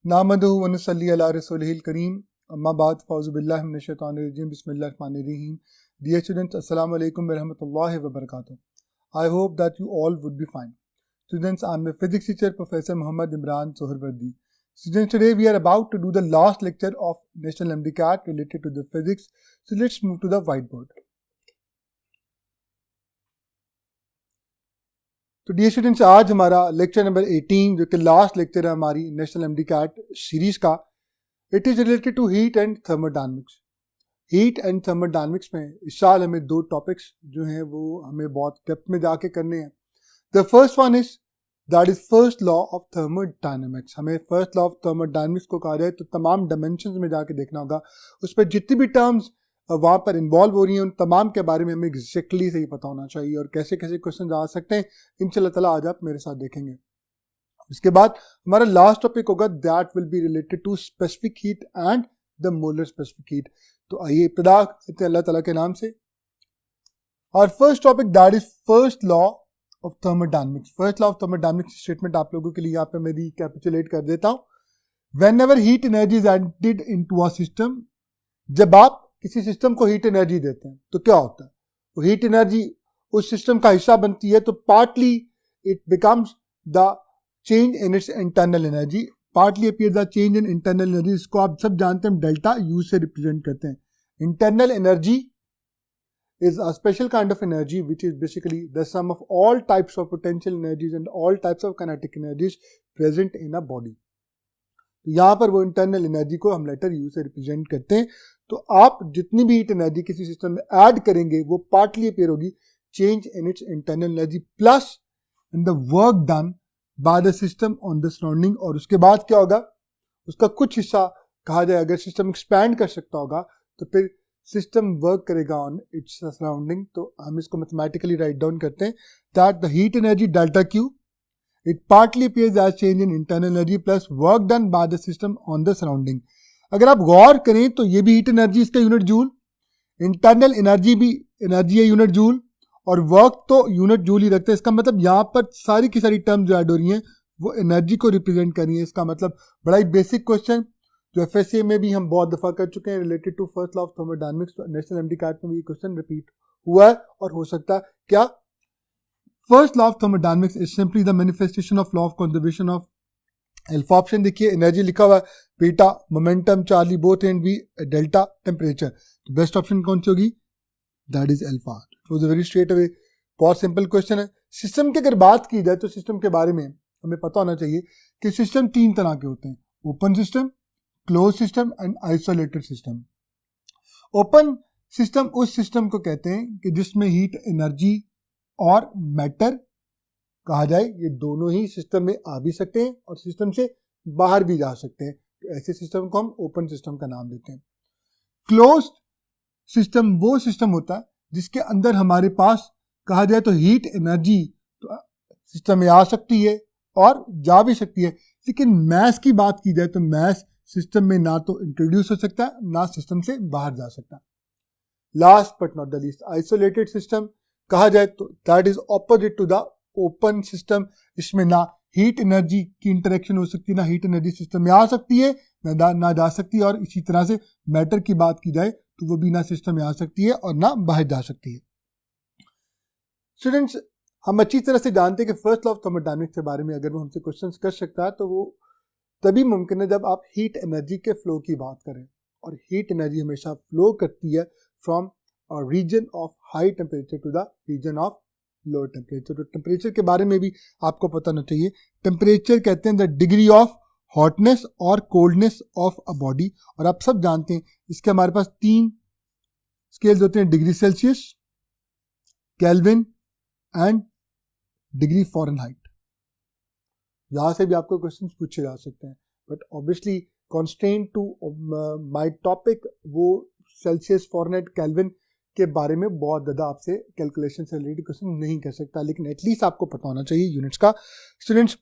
नामदहु व नसल्ली अला रसूलिहिल करीम अम्मा बाद फ़ौज़ु बिल्लाहि मिनश शैतानिर रजीम बिस्मिल्लाहिर रहमानिर रहीम. Dear students, Assalamu alaikum wa rahmatullahi wa barakatuh. I hope that you all would be fine. Students, I am a physics teacher, Professor Muhammad Imran Soharwardi. Students, today we are about to do the last lecture of National MDCAT related to the physics. So let's move to the whiteboard. तो dear students, आज हमारा lecture number 18 जो कि last lecture है हमारी national MDCAT series का, it is related to heat and thermodynamics. Heat and thermodynamics में इस साल हमें दो टॉपिक्स जो हैं वो हमें बहुत डेप्थ में जाके करने हैं. The first one is that is first law of thermodynamics. हमें फर्स्ट लॉ ऑफ थर्मोडायनामिक्स को कहा जाए तो तमाम डायमेंशंस में जाके देखना होगा. उस पर जितनी भी टर्म्स वहाँ पर इन्वॉल्व हो रही हैं उन तमाम के बारे में हमें एग्जैक्टली सही पता होना चाहिए और कैसे कैसे क्वेश्चन आ सकते हैं. इंशाल्लाह ताला आज आप मेरे साथ देखेंगे. इसके बाद हमारा लास्ट टॉपिक होगा that will be related to specific heat and the molar specific heat. तो आइए इब्तिदा करते हैं अल्लाह ताला के नाम से. और first topic that is first law of thermodynamics. First law of thermodynamics statement आप लोगों के लिए यहाँ पे मैं रिकैपिचुलेट कर देता हूँ. Whenever heat energy is added into a system, जब आप किसी सिस्टम को हीट एनर्जी देते हैं तो क्या होता है, वो हीट एनर्जी उस सिस्टम का हिस्सा बनती है. तो partly it becomes the change in its internal energy, partly appear the change in internal energy. इसको आप सब जानते हैं, हम डेल्टा यू से रिप्रेजेंट करते हैं. Internal energy is a special kind of energy which is basically the sum of all types of potential energies and all types of kinetic energies present in a body. तो यहाँ पर वो internal energy को हम letter you से represent करते हैं. तो आप जितनी भी हीट एनर्जी किसी सिस्टम में ऐड करेंगे वो पार्टली अपीयर होगी change in its internal energy plus in the work done by the system on the surrounding. और उसके बाद क्या होगा, उसका कुछ हिस्सा कहा जाए अगर सिस्टम एक्सपैंड कर सकता होगा तो फिर सिस्टम वर्क करेगा ऑन इट्स सराउंडिंग. तो हम इसको मैथमेटिकली राइट डाउन करते हैं that the heat energy delta Q it partly appears as change in internal energy plus work done by the system on the surrounding. अगर आप गौर करें तो ये भी हीट एनर्जी, इसका यूनिट जूल, इंटरनल एनर्जी भी एनर्जी है यूनिट जूल, और वर्क तो यूनिट जूल ही रखते हैं. इसका मतलब यहाँ पर सारी की सारी टर्म्स जो ऐड हो रही हैं वो एनर्जी को रिप्रेजेंट कर रही है. इसका मतलब बड़ा ही बेसिक क्वेश्चन जो एफएससी में भी हम बहुत दफ़ा कर चुके हैं related to first law of thermodynamics. National MDCAT में भी ये क्वेश्चन रिपीट हुआ है और हो सकता है. क्या first law of thermodynamics is simply the manifestation of law of conservation of alpha. Option देखिए, एनर्जी लिखा हुआ है, beta momentum Charlie both and B delta temperature. तो बेस्ट ऑप्शन कौन सी होगी, that is alpha. It was a very straight away, बहुत simple question है. सिस्टम की अगर बात की जाए तो सिस्टम के बारे में हमें पता होना चाहिए कि सिस्टम तीन तरह के होते हैं, open system, close system and isolated system. Open system उस सिस्टम को कहते हैं कि जिसमें हीट एनर्जी और मैटर कहा जाए ये दोनों ही सिस्टम में आ भी सकते हैं और सिस्टम से बाहर भी जा सकते हैं. तो ऐसे सिस्टम को हम ओपन सिस्टम का नाम देते हैं. क्लोज सिस्टम वो सिस्टम होता है जिसके अंदर हमारे पास कहा जाए तो हीट एनर्जी तो सिस्टम में आ सकती है और जा भी सकती है, लेकिन मैस की बात की जाए तो मैस सिस्टम में ना तो इंट्रोड्यूस हो सकता है ना सिस्टम से बाहर जा सकता है. Last but not the least, isolated system कहा जाए तो that is opposite to the open system. इसमें ना हीट एनर्जी की इंटरेक्शन हो सकती है, ना हीट एनर्जी सिस्टम में आ सकती है ना जा सकती है. और इसी तरह से मैटर की बात की जाए तो वो भी ना सिस्टम में आ सकती है और ना बाहर जा सकती है. स्टूडेंट्स, हम अच्छी तरह से जानते हैं कि फर्स्ट लॉ ऑफ थर्मोडायनामिक्स के बारे में अगर वो हमसे क्वेश्चन कर सकता है तो वो तभी मुमकिन है जब आप हीट एनर्जी के फ्लो की बात करें. और हीट एनर्जी हमेशा फ्लो करती है from a region of high temperature to the region of low temperature. तो टेम्परेचर के बारे में भी आपको पता होना चाहिए. टेम्परेचर कहते हैं द डिग्री ऑफ हॉटनेस और कोल्डनेस ऑफ अ बॉडी. और आप सब जानते हैं इसके हमारे पास तीन स्केल्स होते हैं, degree Celsius, Kelvin and degree Fahrenheit. यहाँ से भी आपको क्वेश्चन पूछे जा सकते हैं, but obviously constant to my topic वो सेल्सियस, फ़ारेनहाइट, केल्विन के बारे में बहुत ज़्यादा आपसे कैलकुलेशन से रिलेटेड क्वेश्चन नहीं कर सकता, लेकिन एटलीस्ट आपको पता होना चाहिए यूनिट्स का. स्टूडेंट्स,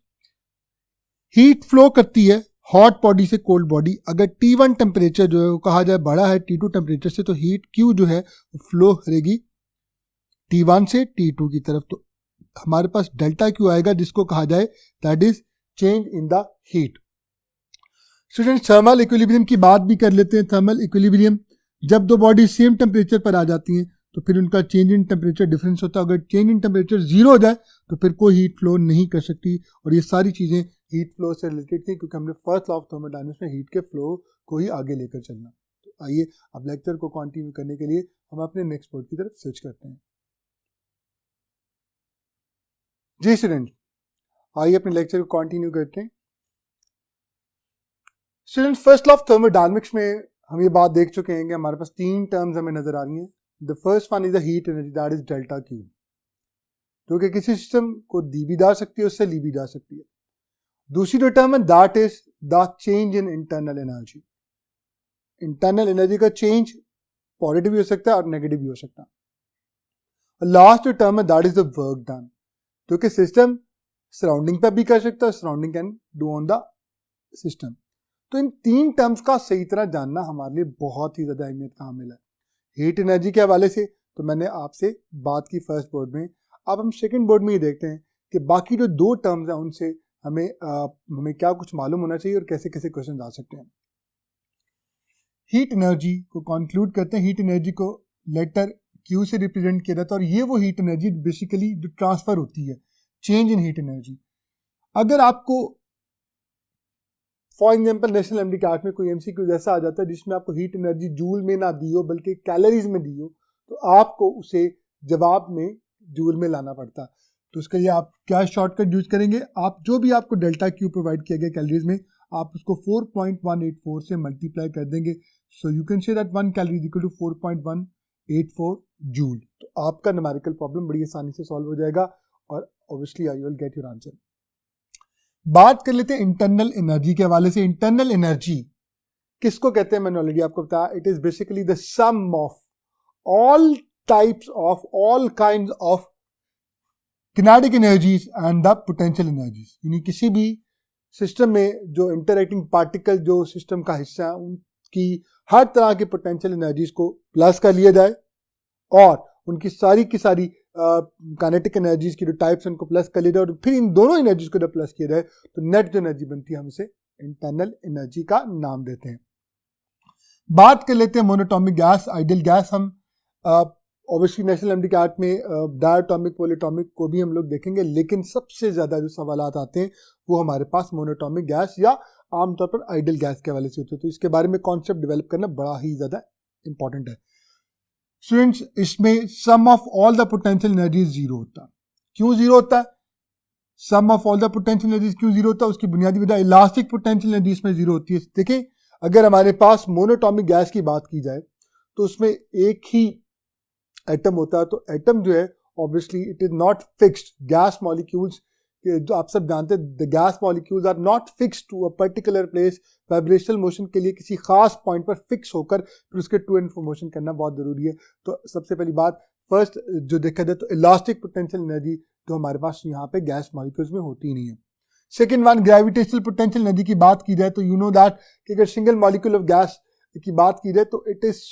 हीट फ्लो करती है हॉट बॉडी से कोल्ड बॉडी. अगर T1 टेम्परेचर जो है वो कहा जाए बड़ा है T2 टेम्परेचर से तो हीट Q जो है वो फ्लो करेगी T1 से T2 की तरफ. तो हमारे पास डेल्टा क्यू आएगा जिसको कहा जाए that is change in the heat. Students thermal equilibrium की बात भी कर लेते हैं। थर्मल इक्विलिब्रियम, जब दो बॉडी सेम टेम्परेचर पर आ जाती हैं तो फिर उनका चेंज इन टेम्परेचर डिफरेंस होता है। अगर चेंज इन टेम्परेचर जीरो हो जाए तो फिर कोई हीट फ्लो नहीं कर सकती। और ये सारी चीज़ें हीट फ्लो से रिलेटेड थी, क्योंकि हमने फर्स्ट लॉ ऑफ थर्मोडायनामिक्स में हीट के फ्लो को ही आगे लेकर चलना। तो आइए अब लेक्चर को कंटिन्यू करने के लिए हम अपने नेक्स्ट बोर्ड की तरफ स्विच करते हैं। जी स्टूडेंट, आइए अपने लेक्चर को कंटिन्यू करते हैं। Student, first law of thermodynamics में हम ये बात देख चुके हैं कि हमारे पास तीन टर्म्स हमें नजर आ रही हैं। The first one is the heat energy, that is delta Q, जो कि किसी सिस्टम को दी भी जा सकती है, उससे ली भी जा सकती है। दूसरी जो टर्म है that is the change in internal energy. Internal energy का चेंज पॉजिटिव भी हो सकता है और नेगेटिव भी हो सकता है। लास्ट जो टर्म है that is the work done, जो कि सिस्टम सराउंडिंग पर भी कर सकता है, surrounding can do on the system. तो इन तीन टर्म्स का सही तरह जानना हमारे लिए बहुत ही ज्यादा अहमियत का हामिल है। हीट एनर्जी के हवाले से तो मैंने आपसे बात की फर्स्ट बोर्ड में। अब हम सेकंड बोर्ड में ये देखते हैं कि बाकी जो दो टर्म्स हैं उनसे हमें क्या कुछ मालूम होना चाहिए और कैसे कैसे क्वेश्चन आ सकते हैं। हीट एनर्जी को कंक्लूड करते हैं। हीट एनर्जी को लेटर क्यू से रिप्रेजेंट किया जाता है और ये वो हीट एनर्जी बेसिकली जो ट्रांसफर होती है, चेंज इन हीट एनर्जी। अगर आपको फॉर एग्जाम्पल नेशनल एमडीकैट में कोई एमसीक्यू जैसा आ जाता है जिसमें आपको हीट एनर्जी जूल में ना दी हो बल्कि कैलोरीज में दी हो, तो आपको उसे जवाब में जूल में लाना पड़ता है। तो उसके लिए आप क्या शॉर्टकट यूज करेंगे, आप जो भी आपको डेल्टा क्यू प्रोवाइड किया गया कैलोरीज में, आप उसको 4.184 से मल्टीप्लाई कर देंगे। So you can say that 1 calorie is equal to 4.184 joule. तो आपका न्यूमेरिकल प्रॉब्लम बड़ी आसानी से सॉल्व हो जाएगा और obviously I will get your answer. बात कर लेते हैं इंटरनल एनर्जी के हवाले से। इंटरनल एनर्जी किसको कहते हैं मैंने ऑलरेडी आपको बताया। It is basically the sum of all types of all kinds of kinetic energies and the potential energies. यानी किसी भी सिस्टम में जो इंटरएक्टिंग पार्टिकल जो सिस्टम का हिस्सा है उनकी हर तरह की पोटेंशियल एनर्जीज को प्लस कर लिया जाए और उनकी सारी की सारी काइनेटिक एनर्जीज की जो टाइप्स उनको प्लस कर लिया जाए और फिर इन दोनों एनर्जीज को जब प्लस किया जाए तो नेट जो एनर्जी बनती है हम इसे इंटरनल एनर्जी का नाम देते हैं। बात कर लेते हैं मोनोटॉमिक गैस, आइडियल गैस। हम ऑब्वियसली नेशनल एमडीकैट में डायटोमिक पॉलीटॉमिक को भी हम लोग देखेंगे, लेकिन सबसे ज्यादा जो सवालात आते हैं वो हमारे पास मोनोटॉमिक गैस या आमतौर पर आइडियल गैस के हवाले से होते हैं। तो इसके बारे में कॉन्सेप्ट डेवलप करना बड़ा ही ज्यादा इंपॉर्टेंट है। स्टूडेंट्स, इसमें sum of all the potential energies zero होता है। क्यों जीरो होता है? Sum of all the potential energies क्यों जीरो होता है? उसकी बुनियादी वजह इलास्टिक पोटेंशियल एनर्जी इसमें जीरो होती है। देखिए, अगर हमारे पास मोनोटॉमिक गैस की बात की जाए तो उसमें एक ही एटम होता है। तो एटम जो है obviously it is not fixed. Gas molecules जो आप सब जानते हैं, the gas molecules are not fixed to a particular place. Vibrational motion के लिए किसी खास पॉइंट पर फिक्स होकर फिर उसके टू एंड फ्रो मोशन करना बहुत जरूरी है। तो सबसे पहली बात फर्स्ट जो देखा जाए तो इलास्टिक पोटेंशियल एनर्जी तो हमारे पास यहाँ पे गैस मॉलिक्यूल्स में होती नहीं है। Second one, gravitational potential energy की बात की जाए तो यू नो दैट कि अगर सिंगल मॉलिक्यूल ऑफ गैस की बात की जाए तो it is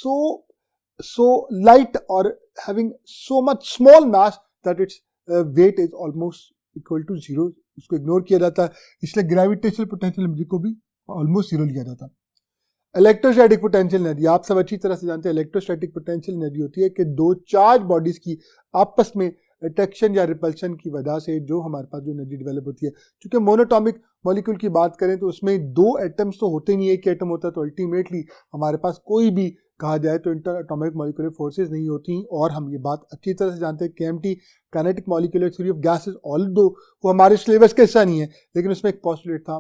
so light or having so much small mass that its weight is almost equal to zero। उसको इग्नोर किया जाता है, इसलिए ग्रेविटेशनल पोटेंशियल एनर्जी को भी ऑलमोस्ट जीरो लिया जाता है। इलेक्ट्रोस्टैटिक पोटेंशियल एनर्जी आप सब अच्छी तरह से जानते हैं। इलेक्ट्रोस्टैटिक पोटेंशियल एनर्जी होती है कि दो चार्ज बॉडीज की आपस में अट्रैक्शन या रिपल्शन की वजह से जो हमारे पास जो एनर्जी डेवलप होती है। क्योंकि मोनोटॉमिक मॉलिक्यूल की बात करें तो उसमें दो एटम्स तो होते नहीं है, एक एटम होता है, तो अल्टीमेटली हमारे पास कोई भी कहा जाए तो इंटर एटॉमिक मॉलिक्यूलर फोर्सेस नहीं होती। और हम ये बात अच्छी तरह से जानते हैं KMT kinetic molecular theory of gases, although वो हमारे सिलेबस का हिस्सा नहीं है, लेकिन उसमें एक पोस्टुलेट था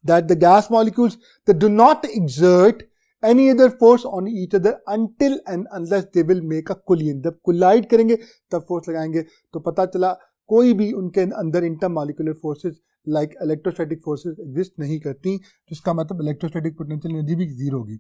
that the gas molecules that do not exert any other force on each other until and unless they will make a collision। जब कोलाइड करेंगे तब फोर्स लगाएंगे। तो पता चला कोई भी उनके अंदर intermolecular forces like electrostatic forces exist नहीं करती, जिसका मतलब इलेक्ट्रोस्टैटिक पोटेंशियल एनर्जी भी जीरो होगी।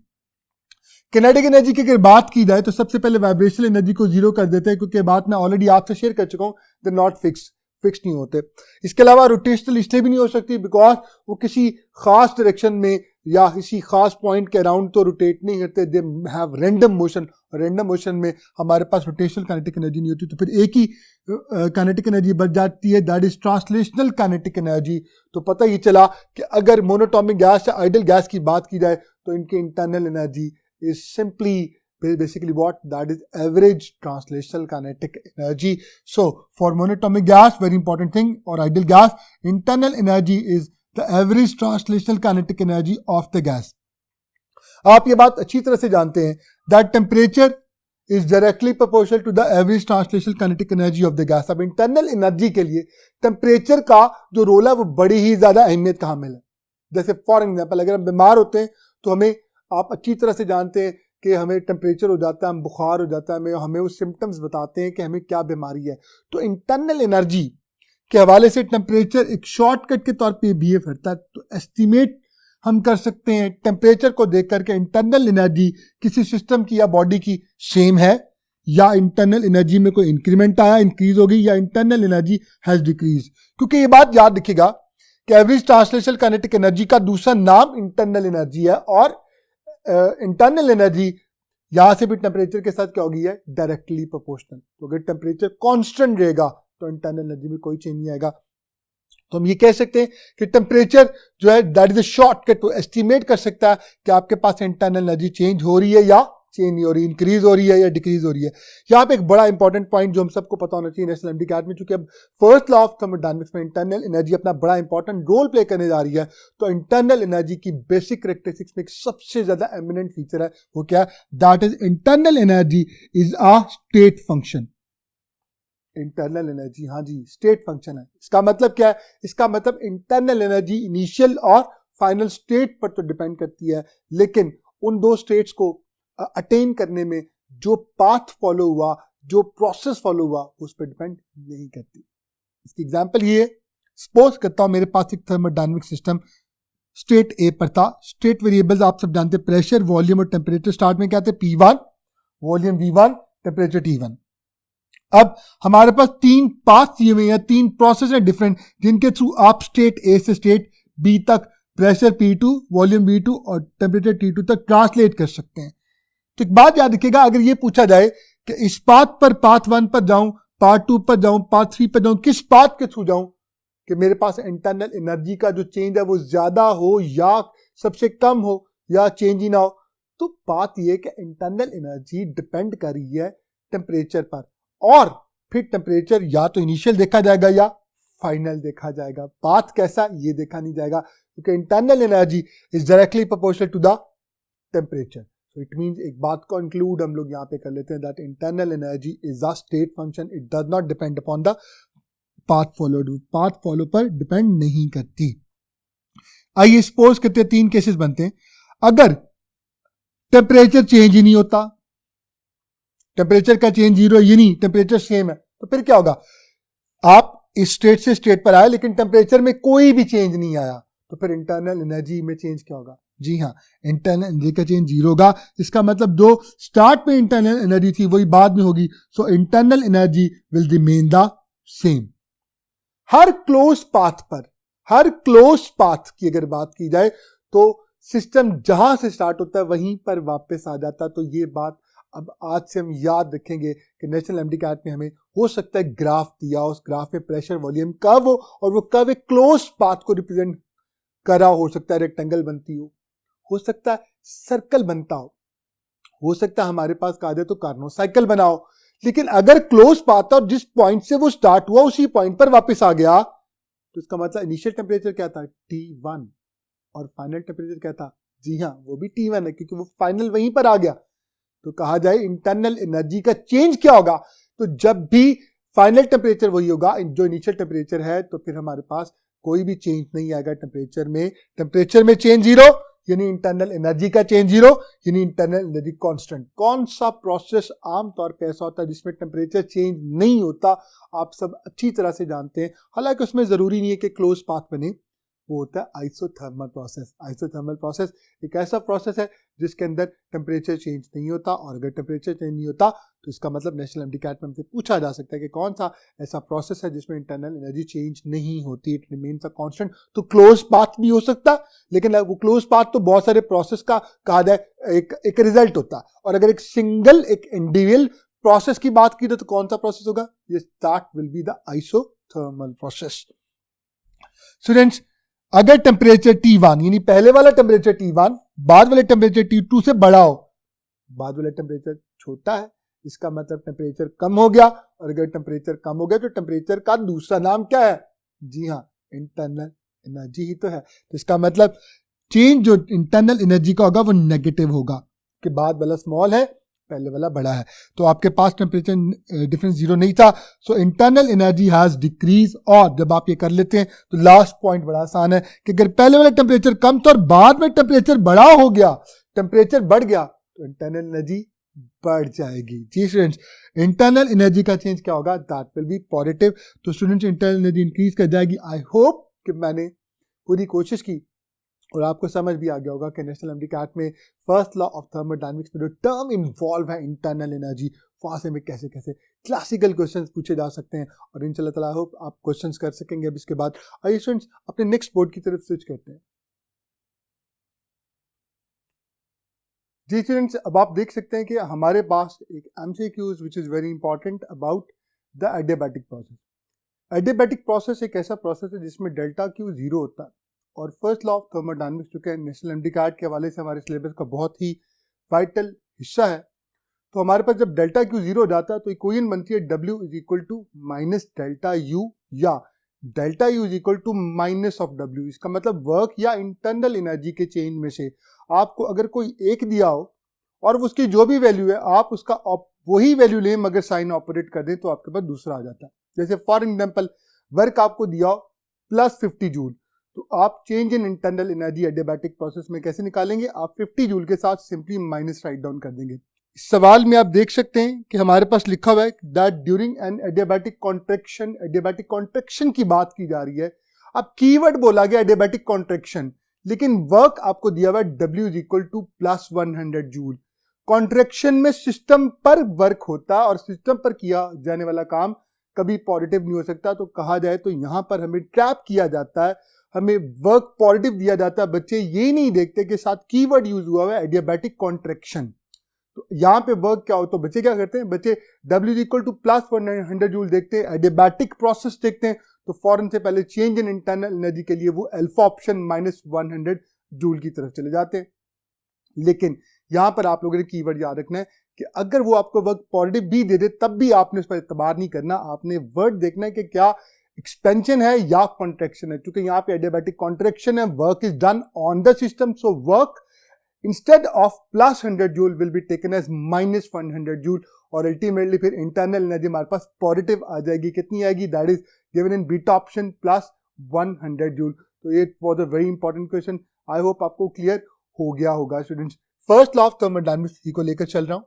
किनेटिक एनर्जी की अगर बात की जाए तो सबसे पहले वाइब्रेशनल एनर्जी को जीरो कर देते हैं, क्योंकि बात मैं ऑलरेडी आपसे शेयर कर चुका हूं, द नॉट फिक्स्ड। फिक्स नहीं होते। इसके अलावा रोटेशनल इसलिए भी नहीं हो सकती बिकॉज वो किसी खास डायरेक्शन में या किसी खास पॉइंट के अराउंड तो रोटेट नहीं करते, they have random motion. Random motion में हमारे पास रोटेशनल काइनेटिक एनर्जी नहीं होती, तो फिर एक ही काइनेटिक एनर्जी बच जाती है, that is translational kinetic energy. तो पता ही चला कि अगर मोनोटॉमिक गैस या आइडल गैस की बात की जाए तो इनकी internal energy is simply basically what that is average translational kinetic energy. So for monatomic gas, very important thing, or ideal gas, internal energy is the average translational kinetic energy of the gas. आप ये बात अच्छी तरह से जानते हैं that temperature is directly proportional to the average translational kinetic energy of the gas. अब internal energy के लिए temperature का जो रोल है वो बड़ी ही ज्यादा अहमियत का हामिल है। जैसे फॉर एग्जाम्पल अगर हम बीमार होते हैं तो हमें, आप अच्छी तरह से जानते हैं कि हमें टेम्परेचर हो जाता है, हम बुखार हो जाता है, हमें वो सिम्टम्स बताते हैं कि हमें क्या बीमारी है। तो इंटरनल एनर्जी के हवाले से टेम्परेचर एक शॉर्टकट के तौर पे बिहेव करता है। तो एस्टिमेट हम कर सकते हैं टेम्परेचर को देख करके इंटरनल एनर्जी किसी सिस्टम की या बॉडी की सेम है, या इंटरनल एनर्जी में कोई इंक्रीमेंट आया, इंक्रीज हो गई, या इंटरनल एनर्जी हैज डिक्रीज। क्योंकि ये बात याद रखिएगा कि एवरेज ट्रांसलेशनल काइनेटिक एनर्जी का दूसरा नाम इंटरनल एनर्जी है, और इंटरनल एनर्जी यहां से भी टेम्परेचर के साथ क्या होगी है, डायरेक्टली प्रोपोर्शनल। तो अगर टेम्परेचर कांस्टेंट रहेगा तो इंटरनल एनर्जी में कोई चेंज नहीं आएगा। तो हम ये कह सकते हैं कि टेम्परेचर जो है that is a shortcut to estimate कर सकता है कि आपके पास इंटरनल एनर्जी चेंज हो रही है या चेंज नहीं हो रही, इंक्रीज हो रही है या डिक्रीज हो रही है। यहाँ पे एक बड़ा इंपॉर्टेंट पॉइंट जो हम सबको पता होना चाहिए नेशनल एमडी कैट में, चूंकि अब फर्स्ट लॉ ऑफ थर्मोडायनामिक्स में इंटरनल एनर्जी अपना बड़ा इंपॉर्टेंट रोल प्ले करने जा रही है। तो इंटरनल एनर्जी की बेसिक कैरेक्टरिस्टिक्स में एक सबसे ज्यादा एमिनेंट फीचर है, वो क्या है, that is internal energy is a state function. Internal energy, हाँ जी, स्टेट फंक्शन है। इसका मतलब क्या है, इसका मतलब इंटरनल एनर्जी इनिशियल और फाइनल स्टेट पर तो डिपेंड करती है, लेकिन उन दो स्टेट्स को अटेन करने में जो पाथ फॉलो हुआ, जो प्रोसेस फॉलो हुआ, उस पर डिपेंड नहीं करती। इसकी एग्जांपल ये, सपोज करता हूं मेरे पास एक थर्मोडायनामिक सिस्टम स्टेट ए पर था। स्टेट वेरिएबल्स आप सब जानते हैं, प्रेशर, वॉल्यूम और टेम्परेचर। स्टार्ट में क्या थे, P1, volume V1, temperature T1। अब हमारे पास तीन पाथ दिए हुए हैं, तीन प्रोसेस है डिफरेंट, जिनके थ्रू आप स्टेट ए से स्टेट बी तक प्रेशर P2, वॉल्यूम V2 और टेम्परेचर T2 तक ट्रांसलेट कर सकते हैं। तो एक बात याद रखिएगा, अगर ये पूछा जाए कि इस पाथ पर, पाथ 1 पर जाऊं, पार्ट 2 पर जाऊं, पार्ट 3 पर जाऊं, किस पाथ के थ्रू जाऊं कि मेरे पास इंटरनल एनर्जी का जो चेंज है वो ज्यादा हो या सबसे कम हो या चेंज ही ना हो, तो बात ये कि इंटरनल एनर्जी डिपेंड कर रही है टेम्परेचर पर, और फिर टेम्परेचर या तो इनिशियल देखा जाएगा या फाइनल देखा जाएगा। पाथ कैसा ये देखा नहीं जाएगा, क्योंकि internal energy is directly proportional to the temperature. So it means एक बात को इंक्लूड हम लोग यहाँ पे कर लेते हैं, that internal energy is a state function, it does not depend upon the path followed, path follow पर डिपेंड नहीं करती। आइए सपोज करते हैं, तीन केसेस बनते हैं। अगर टेम्परेचर चेंज ही नहीं होता, टेम्परेचर का चेंज जीरो, ये नहीं, टेम्परेचर सेम है, तो फिर क्या होगा, आप इस स्टेट से स्टेट पर आए लेकिन टेम्परेचर में कोई भी चेंज नहीं आया, तो फिर इंटरनल एनर्जी में चेंज क्या होगा, जी हाँ, इंटरनल एनर्जी का चेंज जीरो होगा। इसका मतलब जो स्टार्ट में इंटरनल एनर्जी थी वही बाद में होगी, so internal energy will remain the same. Her close path पर, हर क्लोज पाथ की अगर बात की जाए तो सिस्टम जहां से स्टार्ट होता है वहीं पर वापस आ जाता है। तो ये बात अब आज से हम याद रखेंगे कि नेशनल एमडी कैट में हमें हो सकता है ग्राफ दिया, उस ग्राफ में प्रेशर वॉल्यूम कर्व हो और वो कर्व एक क्लोज पाथ को रिप्रेजेंट कर रहा हो सकता है रेक्टेंगल बनती हो सकता है सर्कल बनता हो सकता है हमारे पास कहा जाए तो कार्नो साइकिल बनाओ। लेकिन अगर क्लोज पाथ और जिस पॉइंट से वो स्टार्ट हुआ उसी पॉइंट पर वापस आ गया, तो इसका मतलब इनिशियल टेम्परेचर क्या था, T1, और फाइनल टेम्परेचर क्या था, जी हाँ, वो भी T1 है, क्योंकि वो फाइनल वहीं पर आ गया। तो कहा जाए इंटरनल एनर्जी का चेंज क्या होगा, तो जब भी फाइनल टेम्परेचर वही होगा जो इनिशियल टेम्परेचर है, तो फिर हमारे पास कोई भी चेंज नहीं आएगा टेम्परेचर में। टेम्परेचर में चेंज जीरो यानी इंटरनल एनर्जी का चेंज जीरो यानी इंटरनल एनर्जी कांस्टेंट। कौन सा प्रोसेस आमतौर पे ऐसा होता है जिसमें टेम्परेचर चेंज नहीं होता, आप सब अच्छी तरह से जानते हैं। हालांकि उसमें जरूरी नहीं है कि क्लोज पाथ बने, वो होता है आइसोथर्मल प्रोसेस। आइसोथर्मल प्रोसेस एक ऐसा प्रोसेस है जिसके अंदर टेम्परेचर चेंज नहीं होता, और अगर टेम्परेचर चेंज नहीं होता तो इसका मतलब नेशनल एमडीकैट में हमसे पूछा जा सकता है कि कौन सा ऐसा प्रोसेस है जिसमें इंटरनल एनर्जी चेंज नहीं होती, इट रिमेन्स अ कांस्टेंट। तो क्लोज पाथ भी हो सकता है, लेकिन वो क्लोज पाथ तो बहुत सारे प्रोसेस का कहा जाए एक रिजल्ट होता है, और अगर एक सिंगल एक इंडिविजुअल प्रोसेस की बात की तो कौन सा प्रोसेस होगा, ये that will be the isothermal process. Students, अगर टेम्परेचर T1 यानी पहले वाला टेम्परेचर T1 बाद वाले टेम्परेचर T2 से बड़ा हो, बाद वाला टेम्परेचर छोटा है, इसका मतलब टेम्परेचर कम हो गया, और अगर टेम्परेचर कम हो गया तो टेम्परेचर का दूसरा नाम क्या है, जी हाँ, इंटरनल एनर्जी ही तो है। तो इसका मतलब चेंज जो इंटरनल एनर्जी का होगा वो नेगेटिव होगा, कि बाद वाला स्मॉल है पहले वाला बड़ा है। तो आपके पास टेम्परेचर डिफरेंस जीरो नहीं था, so internal energy has decrease. और जब आप ये कर लेते हैं तो लास्ट पॉइंट बड़ा आसान है कि अगर पहले वाला टेम्परेचर कम था और बाद में टेम्परेचर बड़ा हो गया, टेम्परेचर बढ़ गया, तो इंटरनल एनर्जी बढ़ जाएगी। जी स्टूडेंट्स, इंटरनल एनर्जी का चेंज क्या होगा, दैट विल बी पॉजिटिव। तो स्टूडेंट्स, इंटरनल एनर्जी इंक्रीज कर जाएगी। आई होप कि मैंने पूरी कोशिश की और आपको समझ भी आ गया होगा कि नेशनल एमडीकैट में फर्स्ट लॉ ऑफ थर्मोडायनामिक्स में जो टर्म इन्वॉल्व है इंटरनल एनर्जी, वहाँ से में कैसे कैसे क्लासिकल क्वेश्चंस पूछे जा सकते हैं, और इंशाल्लाह ताला आई होप आप क्वेश्चंस कर सकेंगे। अब इसके बाद आइए स्टूडेंट्स अपने नेक्स्ट बोर्ड की तरफ स्विच करते हैं। जी स्टूडेंट्स, अब आप देख सकते हैं कि हमारे पास एक MCQs which is very important about the adiabatic process. Adiabatic process एक ऐसा प्रोसेस है जिसमें डेल्टा क्यू जीरो होता है, और फर्स्ट लॉ ऑफ थर्मोडायनामिक्स जो कि नेशनल एमडीकैट के हवाले से हमारे सिलेबस का बहुत ही वाइटल हिस्सा है, तो हमारे पास जब डेल्टा क्यू जीरो हो जाता है तो इक्वेशन बनती है W is equal to minus delta U, या delta U is equal to minus of W। इसका मतलब वर्क या इंटरनल एनर्जी के चेंज में से आपको अगर कोई एक दिया हो और उसकी जो भी वैल्यू है आप उसका वही वैल्यू लें मगर साइन ऑपरेट कर दें तो आपके पास दूसरा आ जाता है। जैसे फॉर एग्जाम्पल वर्क आपको दिया हो प्लस 50 जूल, तो आप change in internal energy adiabatic process में कैसे निकालेंगे, आप 50 जूल के साथ सिंपली माइनस राइट डाउन कर देंगे। इस सवाल में आप देख सकते हैं कि हमारे पास लिखा हुआ है that during an adiabatic contraction की बात की जा रही है। अब कीवर्ड बोला गया एडियाबैटिक कॉन्ट्रैक्शन, लेकिन वर्क आपको दिया हुआ है W is equal two plus 100 joule. Contraction में सिस्टम पर वर्क होता है और सिस्टम पर किया जाने वाला काम कभी पॉजिटिव नहीं हो सकता। तो कहा जाए तो यहां पर हमें ट्रैप किया जाता है, हमें वर्क पॉजिटिव दिया जाता है। बच्चे ये नहीं देखते कि साथ कीवर्ड यूज हुआ है एडियाबैटिक कॉन्ट्रैक्शन। तो यहां पे वर्क क्या हो, तो बच्चे क्या करते हैं, बच्चे W equal two plus 100 joule देखते हैं, एडियाबैटिक प्रोसेस देखते हैं, तो फौरन से पहले चेंज इन इंटरनल एनर्जी के लिए वो अल्फा ऑप्शन माइनस 100 जूल की तरफ चले जाते हैं। लेकिन यहां पर आप लोगों ने कीवर्ड याद रखना है कि अगर वो आपको वर्क पॉजिटिव भी दे दे तब भी आपने उस पर एतबार नहीं करना, आपने वर्ड देखना है कि क्या एक्सपेंशन है या कॉन्ट्रैक्शन है। क्योंकि यहाँ पे एडियाबैटिक कॉन्ट्रैक्शन है, work is done on the system, so work instead of plus 100 joule will be taken as minus 100 joule, और अल्टीमेटली फिर इंटरनल एनर्जी हमारे पास पॉजिटिव आ जाएगी। कितनी आएगी, that is given in beta option plus 100 joule. तो ये was a very important question, I hope आपको क्लियर हो गया होगा students. First law of thermodynamics ही को लेकर चल रहा हूं,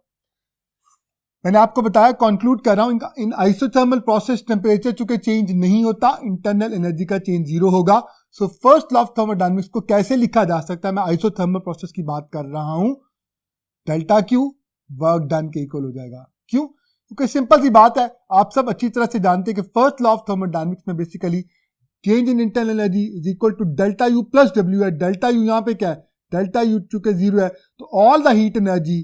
मैंने आपको बताया, कंक्लूड कर रहा हूं, इन आइसोथर्मल प्रोसेस टेम्परेचर चूंकि चेंज नहीं होता, इंटरनल एनर्जी का चेंज जीरो होगा। So first law of thermodynamics को कैसे लिखा जा सकता है, मैं आइसोथर्मल प्रोसेस की बात कर रहा हूं, डेल्टा क्यू वर्क डन के इक्वल हो जाएगा। क्यों, क्योंकि सिंपल सी बात है, आप सब अच्छी तरह से जानते हैं कि फर्स्ट लॉ ऑफ थर्मोडायनामिक्स में basically change in internal energy is equal to delta U plus W है। डेल्टा यू यहाँ पे क्या है, डेल्टा यू चूंकि जीरो है, तो all the heat energy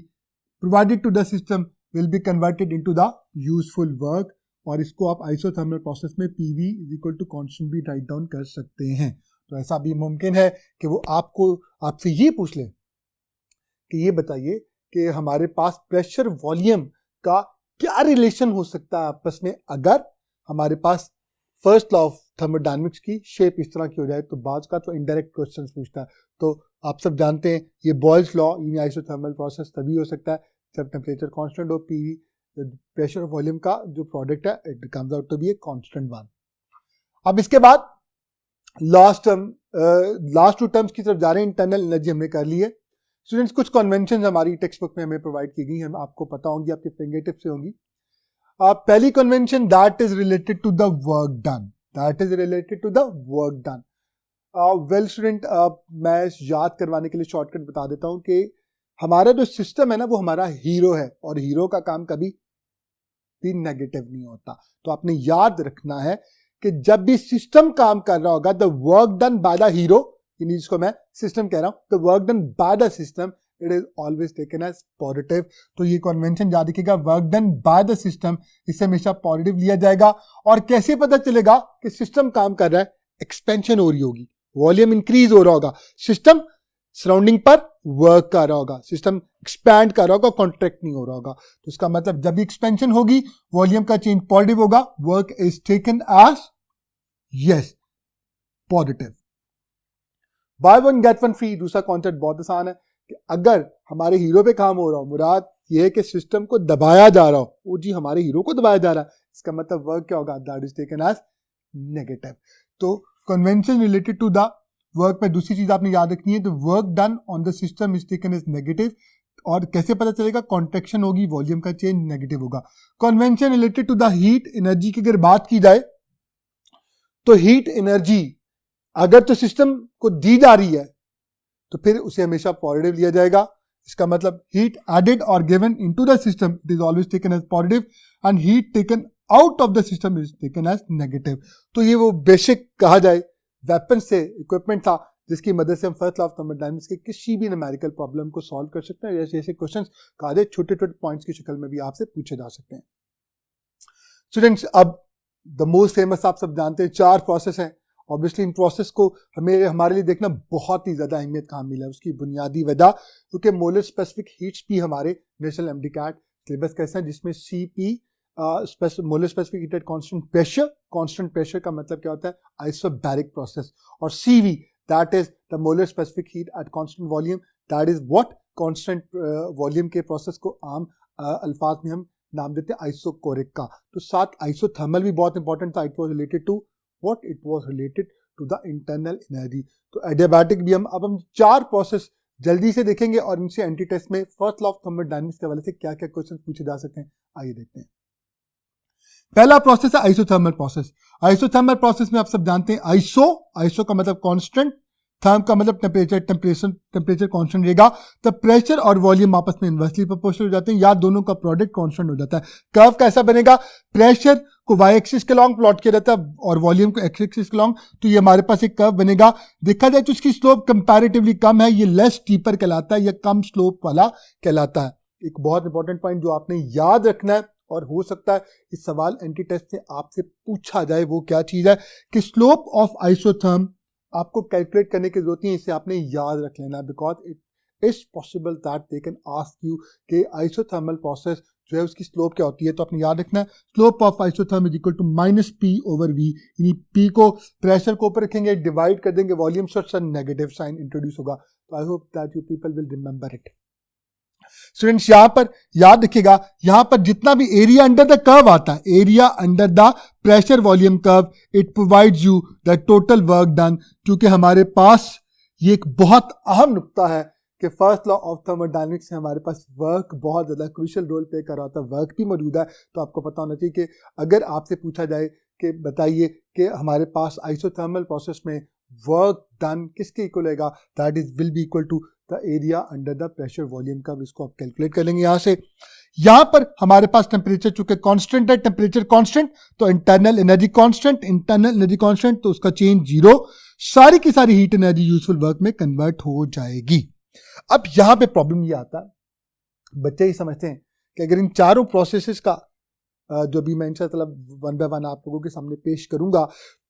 provided to the system will be converted into the useful work, और इसको आप आइसोथर्मल प्रोसेस में PV is equal to constant भी राइट डाउन कर सकते हैं। तो ऐसा भी मुमकिन है कि वो आपसे ये पूछ ले कि ये बताइए कि हमारे पास प्रेशर वॉल्यूम का क्या रिलेशन हो सकता है आपस में, अगर हमारे पास फर्स्ट लॉ ऑफ थर्मोडायनामिक्स की शेप इस तरह की हो जाए। तो बाज का तो इनडायरेक्ट क्वेश्चन पूछता है, तो आप सब जानते हैं ये Boyle's law in isothermal process तभी हो सकता है जब टेम्परेचर कांस्टेंट हो, PV प्रेशर वॉल्यूम का जो प्रोडक्ट है it comes out to be a constant one. अब इसके बाद लास्ट टू टर्म्स की तरफ जा रहे हैं। इंटरनल एनर्जी हमने कर ली है स्टूडेंट्स, कुछ कन्वेंशन हमारी टेक्स्ट बुक में हमें प्रोवाइड की गई हैं, आपको पता होंगी, आपके फिंगरटिप से होंगी। पहली convention that is related to the work done, that is related to the work done. Well student, मैं याद करवाने के लिए शॉर्टकट बता देता हूं कि हमारा जो सिस्टम है ना वो हमारा हीरो है, और हीरो का काम कभी भी नेगेटिव नहीं होता। तो आपने याद रखना है कि जब भी सिस्टम काम कर रहा होगा, the work done by the hero, जिसको मैं सिस्टम कह रहा हूं, the work done by the system, it is always taken as positive. तो ये कन्वेंशन याद रखिएगा, work done by the system, इसे हमेशा पॉजिटिव लिया जाएगा। और कैसे पता चलेगा कि सिस्टम काम कर रहा है? एक्सपेंशन हो रही होगी, वॉल्यूम इंक्रीज हो रहा होगा, सिस्टम सराउंडिंग पर वर्क कर रहा होगा, सिस्टम एक्सपैंड कर रहा होगा, कॉन्ट्रैक्ट नहीं हो रहा होगा। तो इसका मतलब जब भी एक्सपेंशन होगी, वॉल्यूम का चेंज पॉजिटिव होगा, work is taken as yes positive. Buy one get one free, दूसरा कॉन्सेप्ट बहुत आसान है कि अगर हमारे हीरो पे काम हो रहा हो, मुराद ये है कि सिस्टम को दबाया जा रहा हो, वो जी हमारे हीरो को दबाया जा रहा है, इसका मतलब वर्क क्या होगा? That is taken as negative. तो convention related to the work में दूसरी चीज आपने याद रखनी है, तो work done on the system is taken as negative. और कैसे पता चलेगा? कॉन्ट्रैक्शन होगी, वॉल्यूम का चेंज नेगेटिव होगा। Convention related to the heat energy की अगर बात की जाए, तो हीट एनर्जी अगर तो सिस्टम को दी जा रही है तो फिर उसे हमेशा पॉजिटिव लिया जाएगा। इसका मतलब हीट एडेड और given into the system, it is always taken as positive, and heat taken out of the system is taken as negative. तो ये वो बेसिक कहा जाए वेपन से इक्विपमेंट था जिसकी मदद से हम फर्स्ट लॉ ऑफ थर्मोडायनामिक्स के किसी भी न्यूमेरिकल प्रॉब्लम को सॉल्व कर सकते हैं। जैसे ऐसे क्वेश्चंस कहा जाए छोटे छोटे पॉइंट्स की शक्ल में भी आपसे पूछे जा सकते हैं। स्टूडेंट्स, अब द मोस्ट फेमस आप सब जानते हैं, 4 प्रोसेस हैं। ऑब्वियसली इन प्रोसेस को हमारे लिए देखना बहुत ही ज्यादा अहमियत काम मिला है। उसकी बुनियादी वजह क्योंकि मोलर स्पेसिफिक हीट्स भी हमारे नेशनल एमडीकैट सिलेबस कैसा है, जिसमें CP molar specific heat at constant pressure. Constant pressure का मतलब क्या होता है? Isobaric process. और CV that is the molar specific heat at constant volume, that is what constant volume के प्रोसेस को आम अल्फाज में हम नाम देते हैं आइसोकोरिक का। तो साथ आइसोथर्मल भी बहुत इंपॉर्टेंट था। It was related to what? It was related to the internal energy. तो एडियाबैटिक भी हम 4 प्रोसेस जल्दी से देखेंगे और इनसे एंटी टेस्ट में फर्स्ट लॉ ऑफ थर्मोडायनामिक्स के हवाले से क्या क्या क्वेश्चन पूछे जा सकते हैं, आइए देखते हैं। पहला प्रोसेस है आइसोथर्मल प्रोसेस। आइसोथर्मल प्रोसेस में आप सब जानते हैं आइसो का मतलब कांस्टेंट, थर्म का मतलब टेम्परेचर कांस्टेंट रहेगा। तो प्रेशर और वॉल्यूम आपस में इनवर्सली प्रोपोर्शनल हो जाते हैं, या दोनों का प्रोडक्ट कांस्टेंट हो जाता है। कर्व कैसा बनेगा? प्रेशर को वाई एक्सिस के लॉन्ग प्लॉट किया जाता है और वॉल्यूम को एक्स एक्सिस के लॉन्ग। तो ये हमारे पास एक कर्व बनेगा। देखा जाए तो इसकी स्लोप कंपैरेटिवली कम है, ये लेस स्टीपर कहलाता है या कम स्लोप वाला कहलाता है। एक बहुत इंपॉर्टेंट पॉइंट जो आपने याद रखना है, और हो सकता है इस सवाल एंटी टेस्ट से आपसे पूछा जाए, वो क्या चीज है कि स्लोप ऑफ आइसोथर्म आपको कैलकुलेट करने की जरूरत नहीं है, इसे आपने याद रख लेना, because it is possible that they can ask you कि आइसोथर्मल प्रोसेस जो है उसकी स्लोप क्या होती है। तो आपने याद रखना है slope of isotherm is equal to -P/V, यानी P को प्रेशर को ऊपर रखेंगे, डिवाइड कर देंगे वॉल्यूम से, नेगेटिव साइन इंट्रोड्यूस होगा। तो I hope that you people will remember it. Students, यहां पर याद रखिएगा, यहां पर जितना भी एरिया अंडर द कर्व आता है, area under the pressure volume curve, it provides you the total work done. क्योंकि हमारे पास ये एक बहुत अहम नुक्ता है कि फर्स्ट लॉ ऑफ थर्मोडायनामिक्स में हमारे पास वर्क बहुत ज्यादा क्रूशियल रोल प्ले कर रहा होता है, वर्क भी मौजूद है। तो आपको पता होना चाहिए कि अगर आपसे पूछा जाए कि बताइए कि हमारे पास आइसोथर्मल प्रोसेस में वर्क डन किसके इक्वल होगा, that is will be equal to the area under the pressure volume का। इसको आप कैलकुलेट कर लेंगे। यहां से यहां पर हमारे पास टेम्परेचर चूंकि कांस्टेंट है, टेम्परेचर कांस्टेंट तो इंटरनल एनर्जी कांस्टेंट, तो उसका चेंज 0। सारी की सारी हीट एनर्जी यूजफुल वर्क में कन्वर्ट हो जाएगी। अब यहां पे प्रॉब्लम ये आता है, बच्चे ही समझते हैं कि अगर इन चारों प्रोसेसेस का जो भी मैं इंशाअल्लाह वन बाय वन आप लोगों के सामने पेश करूंगा,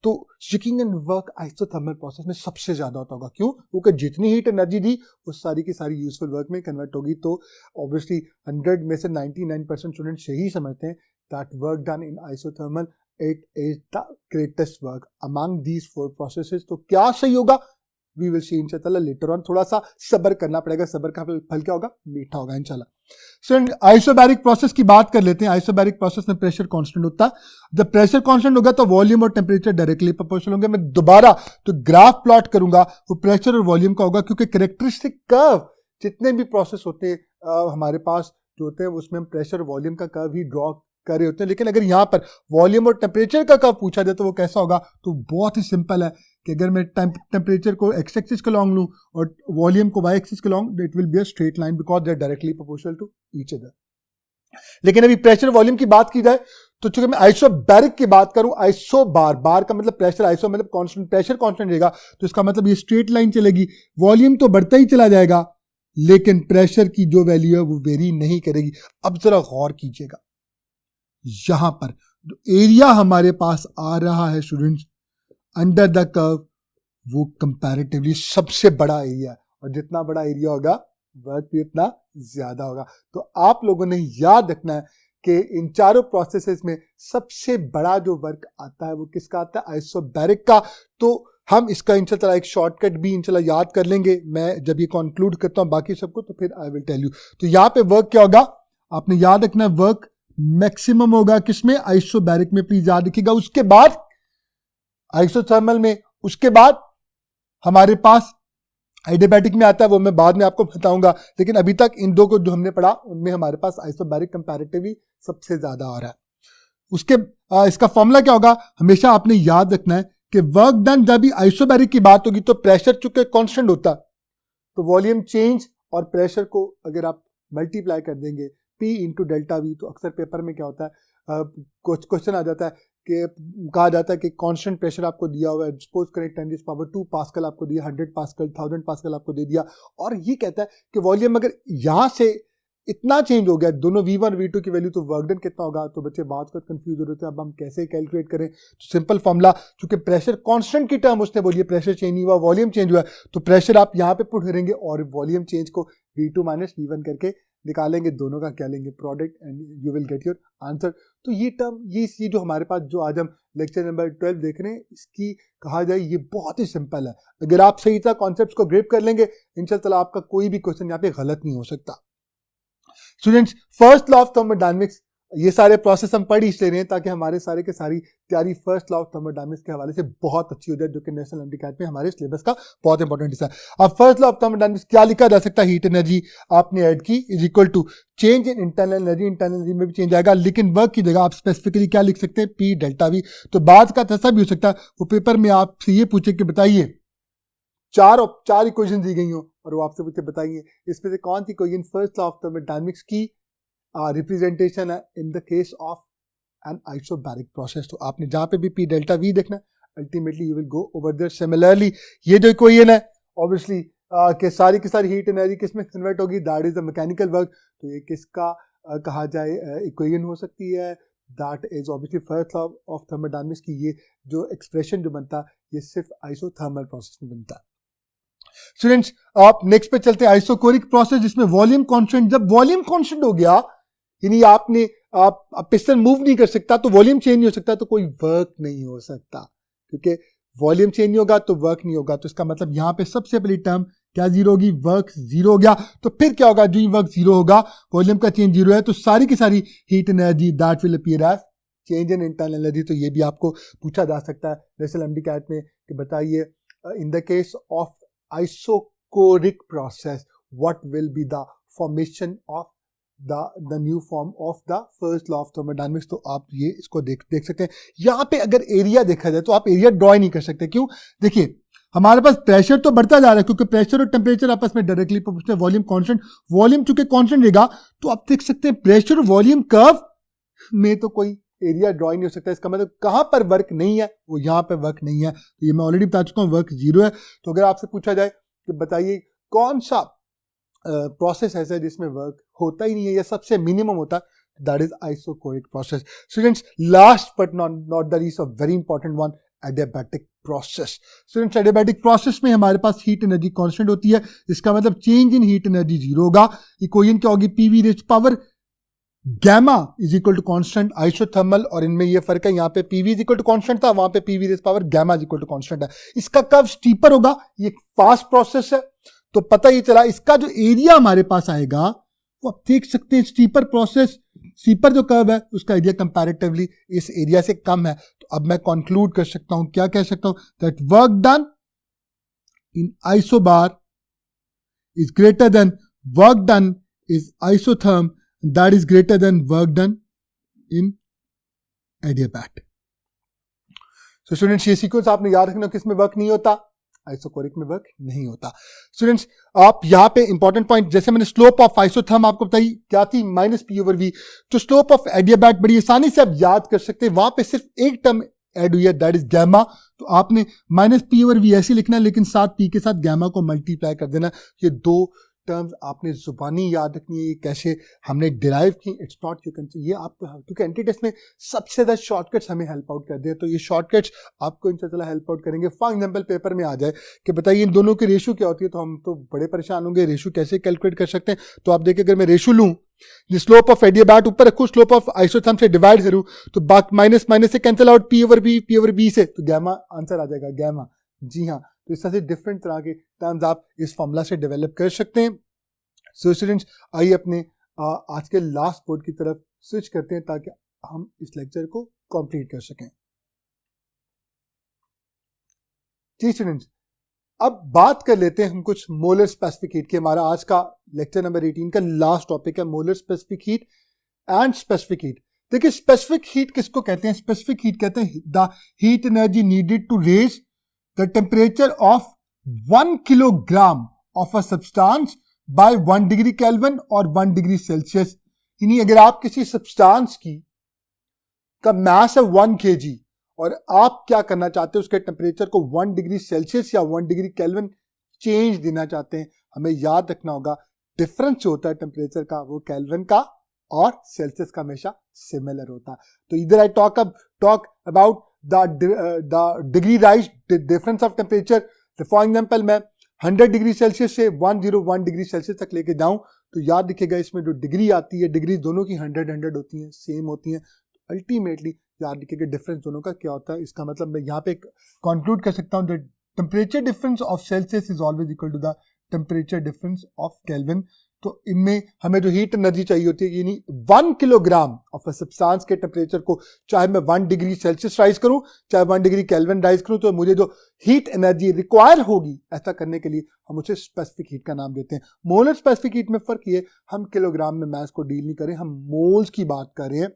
तो यकीनन वर्क आइसोथर्मल प्रोसेस में सबसे ज्यादा होता होगा। क्यों? क्योंकि जितनी हीट एनर्जी दी वो सारी की सारी यूजफुल वर्क में कन्वर्ट होगी। तो ऑब्वियसली 100 में से 99% स्टूडेंट यही समझते हैं that work done in isothermal it is the greatest work among these 4 processes. तो क्या सही होगा? वी विल सी इंशाअल्लाह लेटर ऑन। थोड़ा सा सब्र करना पड़ेगा, सब्र का फल क्या होगा? मीठा होगा इंशाअल्लाह। सो आइसोबैरिक प्रोसेस की बात कर लेते हैं। आइसोबैरिक प्रोसेस में प्रेशर कांस्टेंट होता है। जब प्रेशर कांस्टेंट होगा तो वॉल्यूम और टेम्परेचर डायरेक्टली प्रोपोर्शनल होंगे। मैं दोबारा तो ग्राफ प्लॉट करूंगा वो प्रेशर और वॉल्यूम का होगा, क्योंकि कैरेक्टरिस्टिक कर्व जितने भी प्रोसेस होते हैं हमारे पास जो होते हैं उसमें हम प्रेशर और वॉल्यूम का कर्व ही ड्रॉ कर रहे होते हैं। लेकिन अगर यहाँ पर वॉल्यूम और टेम्परेचर का कर्व पूछा जाए तो वो कैसा होगा, तो बहुत ही सिंपल है कि अगर मैं टेम्परेचर को एक्स एक्सिस के लॉन्ग लूँ और वॉल्यूम को वाई एक्सिस के long, it will be a straight line because they are directly proportional to each other. लेकिन अभी प्रेशर वॉल्यूम की बात की जाए तो चूंकि मैं आइसोबैरिक की बात करूं, आइसोबार, बार का मतलब प्रेशर, आइसो मतलब कांस्टेंट, प्रेशर कांस्टेंट रहेगा, तो इसका मतलब ये स्ट्रेट लाइन चलेगी, वॉल्यूम तो बढ़ता ही चला जाएगा लेकिन प्रेशर की जो वैल्यू है वो वेरी नहीं करेगी। अब जरा गौर कीजिएगा, यहां पर जो एरिया हमारे पास आ रहा है स्टूडेंट्स अंडर द कर्व, वो कंपैरेटिवली सबसे बड़ा एरिया है, और जितना बड़ा एरिया होगा वर्क भी उतना ज्यादा होगा। तो आप लोगों ने याद रखना है कि इन चारों प्रोसेसेस में सबसे बड़ा जो वर्क आता है वो किसका आता है, आइसोबैरिक का। तो हम इसका इंशाल्लाह एक शॉर्टकट भी इंशाल्लाह याद कर लेंगे मैं जब ये कंक्लूड करता हूं बाकी सबको, तो फिर आई विल टेल यू। तो यहाँ पे वर्क क्या होगा आपने याद रखना है, वर्क मैक्सिमम होगा किसमें, आइसोबैरिक में, प्लीज याद रखिएगा। उसके बाद आइसोथर्मल में, उसके बाद हमारे पास एडियाबैटिक में आता है, वो मैं बाद में आपको बताऊंगा। लेकिन अभी तक इन दो को जो हमने पढ़ा उनमें हमारे पास आइसोबैरिक कंपैरेटिवली सबसे ज्यादा आ रहा है। उसके इसका फॉर्मूला क्या होगा, हमेशा आपने याद रखना है कि वर्क डन, जब भी आइसोबैरिक की बात होगी तो प्रेशर चूंकि कांस्टेंट होता है, तो वॉल्यूम चेंज और प्रेशर को अगर आप मल्टीप्लाई कर देंगे P इंटू डेल्टा वी, तो अक्सर पेपर में क्या होता है, कुछ क्वेश्चन आ जाता है कि कहा जाता है कि कांस्टेंट प्रेशर आपको दिया हुआ है, सपोज करें 10⁻² पास्कल आपको दिया, 100 पास्कल, 1000 पास्कल आपको दे दिया, और ये कहता है कि वॉल्यूम अगर यहाँ से इतना चेंज हो गया दोनों V1 और V2 की वैल्यू, तो वर्क डन कितना होगा। तो बच्चे बात कर कंफ्यूज हो रहे थे, अब हम कैसे कैलकुलेट करें। तो सिंपल फॉर्मूला, चूंकि प्रेशर कांस्टेंट की टर्म उसने बोली है, प्रेशर चेंज नहीं हुआ, वॉल्यूम चेंज हुआ, तो प्रेशर आप यहाँ पे पुट करेंगे और वॉल्यूम चेंज को V2 माइनस V1 करके निकालेंगे, दोनों का क्या लेंगे product, and you will get your answer. तो ये टर्म, ये जो हमारे पास जो आज हम लेक्चर नंबर 12 देख रहे हैं, इसकी कहा जाए ये बहुत ही सिंपल है। अगर आप सही तरह कॉन्सेप्ट को ग्रिप कर लेंगे इंशाल्लाह आपका कोई भी क्वेश्चन यहाँ पे गलत नहीं हो सकता। Students, first law of thermodynamics, ये सारे प्रोसेस हम पढ़ इसलिए रहे हैं ताकि हमारे सारे के सारी तैयारी फर्स्ट लॉ ऑफ थर्मोडायनामिक्स के हवाले से बहुत अच्छी हो जाए, जो कि नेशनल एमडीकैट में हमारे सिलेबस का बहुत इंपॉर्टेंट हिस्सा है। अब फर्स्ट लॉ ऑफ थर्मोडायनामिक्स क्या लिखा जा सकता है, हीट एनर्जी आपने ऐड की is equal to change in internal energy, internal energy में भी चेंज आएगा, लेकिन वर्क की जगह आप स्पेसिफिकली क्या लिख सकते हैं, P डेल्टा वी। तो बाद का ऐसा भी हो सकता है वो पेपर में आपसे ये पूछे कि बताइए चार इक्वेशन दी गई हो और वो आपसे पूछे बताइए इसमें से कौन सी equation first law of thermodynamics की रिप्रेजेंटेशन है in the case of an isobaric process. तो आपने जहां पे भी P डेल्टा V देखना, ultimately you will go over there. Similarly ये जो इक्वेशन है ऑब्वियसली कि सारी की सारी हीट एनर्जी किस में कन्वर्ट होगी, that is the mechanical work. तो ये किसका कहा जाए इक्वेशन हो सकती है, that is obviously first law of thermodynamics की ये जो एक्सप्रेशन जो बनता है ये सिर्फ आइसोथर्मल प्रोसेस में बनता है। स्टूडेंट्स, आप नेक्स्ट पे चलते हैं, आइसोकोरिक प्रोसेस, जिसमें वॉल्यूम कांस्टेंट, जब वॉल्यूम कांस्टेंट हो गया यानी आपने आप पिस्टन मूव नहीं कर सकता, तो वॉल्यूम चेंज नहीं हो सकता, तो कोई वर्क नहीं हो सकता, क्योंकि वॉल्यूम चेंज नहीं होगा तो वर्क नहीं होगा। तो इसका मतलब यहां पे सबसे पहली टर्म क्या जीरो होगी, वर्क जीरो हो गया। तो फिर क्या होगा, जो ही वर्क जीरो होगा, वॉल्यूम का चेंज जीरो है, तो सारी की सारी heat energy that will appear as change in internal energy. तो ये भी आपको पूछा जा सकता है नेशनल एमडीकैट में कि बताइए इन the case of isochoric process what will be the formation of the new form of the first law of thermodynamics। तो आप ये इसको देख सकते हैं। यहाँ पे अगर एरिया देखा जाए तो आप एरिया ड्रॉ नहीं कर सकते, क्यों, देखिए हमारे पास प्रेशर तो बढ़ता जा रहा है क्योंकि प्रेशर और टेम्परेचर आपस में directly proportional, volume constant, volume चूंकि कांस्टेंट रहेगा, तो आप देख सकते हैं प्रेशर और वॉल्यूम कर्व में तो कोई एरिया ड्रॉ नहीं हो सकता। इसका मतलब कहां पर वर्क नहीं है, वो यहाँ पे वर्क नहीं है। तो ये मैं ऑलरेडी बता चुका हूँ, वर्क जीरो है। तो अगर आपसे पूछा जाए कि बताइए कौन सा प्रोसेस ऐसा है जिसमें वर्क होता ही नहीं है या सबसे मिनिमम होता है, that is isochoric process. Students, last but not the least, a very important one, adiabatic process. Students, adiabatic process में हमारे पास हीट एनर्जी कांस्टेंट होती है, इसका मतलब change in heat energy zero होगा। इक्वेशन क्या होगी, PV raise power gamma is equal to constant, isothermal, और इनमें ये फर्क है, यहाँ पे PV is equal to constant था, वहां पे PV raise power gamma is equal to constant है। इसका कर्व स्टीपर होगा, ये फास्ट प्रोसेस है, तो पता ही चला इसका जो एरिया हमारे पास आएगा वो आप देख सकते हैं, स्टीपर प्रोसेस, स्टीपर जो कर्व है उसका एरिया कंपैरेटिवली इस एरिया से कम है। तो अब मैं कंक्लूड कर सकता हूं, क्या कह सकता हूं, that work done in isobar is greater than work done is isotherm, that is greater than work done in adiabat. So students ये सीक्वेंस आपने याद रखना, किस में वर्क नहीं होता, आइसोकोरिक में वर्क नहीं होता। स्टूडेंट्स आप यहाँ पे इंपॉर्टेंट पॉइंट, जैसे मैंने स्लोप ऑफ आइसोथर्म आपको बताई क्या थी, -p/v, तो स्लोप ऑफ एडियाबैट बड़ी आसानी से आप याद कर सकते हैं। वहां पे सिर्फ एक टर्म ऐड हुई है, दैट इज गैमा, तो आपने -p/v ऐसे लिखना है, लेकिन साथ p के साथ गैमा को मल्टीप्लाई कर देना। ये दो टर्म्स आपने जुबानी याद रखनी है, ये कैसे हमने डिराइव की, इट्स नॉट यू कैन, ये आप, क्योंकि एंटी टेस्ट में सबसे ज्यादा शॉर्टकट्स हमें हेल्प आउट कर दे, तो ये शॉर्टकट्स आपको इंशाल्लाह हेल्प आउट करेंगे। फॉर एग्जांपल पेपर में आ जाए कि बताइए इन दोनों की रेशो क्या होती है, तो हम तो बड़े परेशान होंगे, रेशो कैसे कैलकुलेट कर सकते हैं। तो आप देखिए, अगर मैं रेशो लूँ, स्लोप ऑफ एडियाबैट ऊपर रखूँ, स्लोप ऑफ आइसोथर्म से डिवाइड करूँ, तो माइनस माइनस से कैंसिल आउट, p/v से, तो गैमा आंसर आ जाएगा, गैमा। जी हाँ, तो इस तरह से डिफरेंट तरह के टर्म्स आप इस फॉर्मूला से डेवलप कर सकते हैं। सो स्टूडेंट्स आइए अपने आज के लास्ट बोर्ड की तरफ स्विच करते हैं, ताकि हम इस लेक्चर को कंप्लीट कर सकें। जी स्टूडेंट्स, अब बात कर लेते हैं हम कुछ मोलर स्पेसिफिक हीट के। हमारा आज का लेक्चर नंबर 18 का लास्ट टॉपिक है molar specific heat and specific heat. देखिए स्पेसिफिक हीट किसको कहते हैं? स्पेसिफिक हीट कहते हैं the heat energy needed to raise the temperature of 1 kilogram of a substance by 1 degree Kelvin और 1 डिग्री सेल्सियस। यानी अगर आप किसी सब्सटेंस की का मास है 1 kg और आप क्या करना चाहते हैं, उसके टेम्परेचर को 1 डिग्री सेल्सियस या 1 डिग्री केल्विन चेंज देना चाहते हैं, हमें याद रखना होगा डिफरेंस जो होता है टेम्परेचर का वो केल्विन का और सेल्सियस का हमेशा सिमिलर होता है। तो इधर I talk about the degree rise difference of temperature. For example मैं 100 डिग्री सेल्सियस से 101 डिग्री सेल्सियस तक लेके जाऊं, तो याद रखिएगा इसमें जो डिग्री आती है, डिग्री दोनों की 100 होती हैं, सेम होती हैं। अल्टीमेटली याद रखिएगा डिफरेंस दोनों का क्या होता है। इसका मतलब मैं यहाँ पे कंक्लूड कर सकता हूँ that temperature difference of Celsius is always equal to the temperature difference of Kelvin. तो इनमें हमें जो हीट एनर्जी चाहिए होती है, यानी 1 किलोग्राम ऑफ अ सब्सटेंस के टेम्परेचर को चाहे मैं 1 डिग्री सेल्सियस राइज करूं चाहे 1 डिग्री केल्विन राइज करूं, तो मुझे जो हीट एनर्जी रिक्वायर होगी ऐसा करने के लिए हम उसे स्पेसिफिक हीट का नाम देते हैं। मोलर स्पेसिफिक हीट में फर्क ये, हम किलोग्राम में मास को डील नहीं करें, हम मोल्स की बात कर रहे हैं।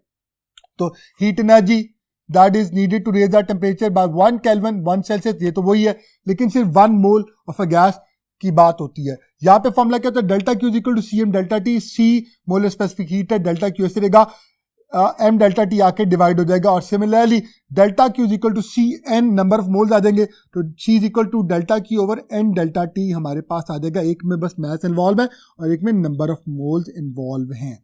तो heat energy that is needed to raise the temperature by 1 Kelvin 1 Celsius, ये तो वही है, लेकिन सिर्फ 1 मोल ऑफ अ गैस की बात होती है। यहाँ पे फॉर्मूला क्या होता है, delta Q is equal to C M delta T. C molar specific heat है, डेल्टा क्यू ऐसे रहेगा, एम डेल्टा टी आके डिवाइड हो जाएगा, और similarly delta Q is equal to C N number of moles आ जाएंगे, तो C is equal to delta Q over N delta T हमारे पास आ जाएगा। एक में बस मास इन्वॉल्व है और एक में नंबर ऑफ मोल्स इन्वॉल्व हैं।